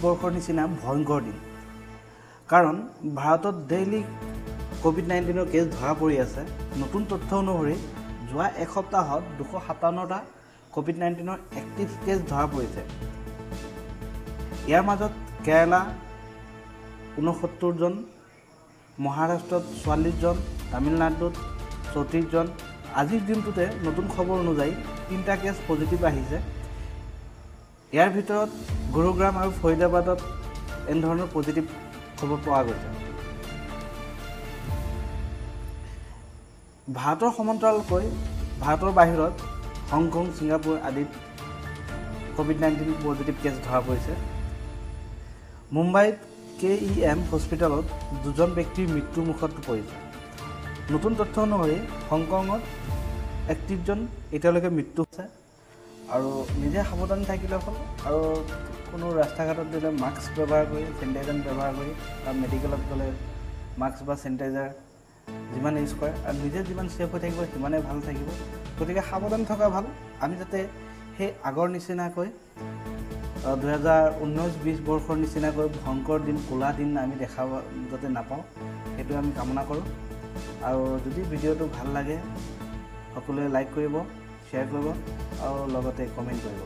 বৰ্ষৰ নিচিনা ভয়ংকৰ দিন কাৰণ ভাৰতত ডেইলি কোভিড-19 কেছ ধৰা পৰি আছে নতুন তথ্য অনুসৰি যোৱা এক সপ্তাহত 257টা কোভিড-19 এক্টিভ কেছ ধৰা পৰিছে ইয়াৰ মাজত কেৰালা 69 জন মহাৰাষ্ট্ৰত 44 জন তামিলনাডুত 34 জন আজিৰ দিনটোতে নতুন খবৰ অনুযায়ী 3টা কেছ পজিটিভ আহিছে ইয়াৰ ভিতৰত গুৰুগ্ৰাম আৰু ফৰিদাবাদত এন ধৰণৰ পজিটিভ খবৰ পোৱা গৈছে ভাৰতৰ সমান্তৰালকৈ ভাৰতৰ বাহিৰত হংকং ছিংগাপুৰ আদিত কোভিড-19 পজিটিভ কেছ ধৰা পৰিছে মুম্বাইত KEM হস্পিটেলত 2জন ব্যক্তিৰ মৃত্যুৰ মুখত পৰিছে নতুন তথ্য অনুসৰি হংকঙত 31 জন এতিয়ালৈকে মৃত্যু হৈছে আৰু নিজে সাৱধান থাকিলে হ'ল আৰু কোনো ৰাস্তা ঘাটত গ'লে মাস্ক ব্যৱহাৰ কৰি চেনিটাইজাৰ ব্যৱহাৰ কৰি বা মেডিকেলত গ'লে মাস্ক বা চেনিটাইজাৰ যিমান ইউজ কৰে আৰু নিজে যিমান সেফ হৈ থাকিব সিমানে ভাল থাকিব গতিকে সাৱধান থকা ভাল আমি যাতে সেই আগৰ নিচিনাকৈ 2019-20 বৰ্ষৰ নিচিনাকৈ ভয়ংকৰ দিন কোলা দিন আমি দেখা যাতে নাপাওঁ সেইটো আমি কামনা কৰোঁ আৰু যদি ভিডিঅ'টো ভাল লাগে সকলোৱে লাইক কৰিব শ্বেয়াৰ কৰিব আৰু লগতে কমেণ্ট কৰিব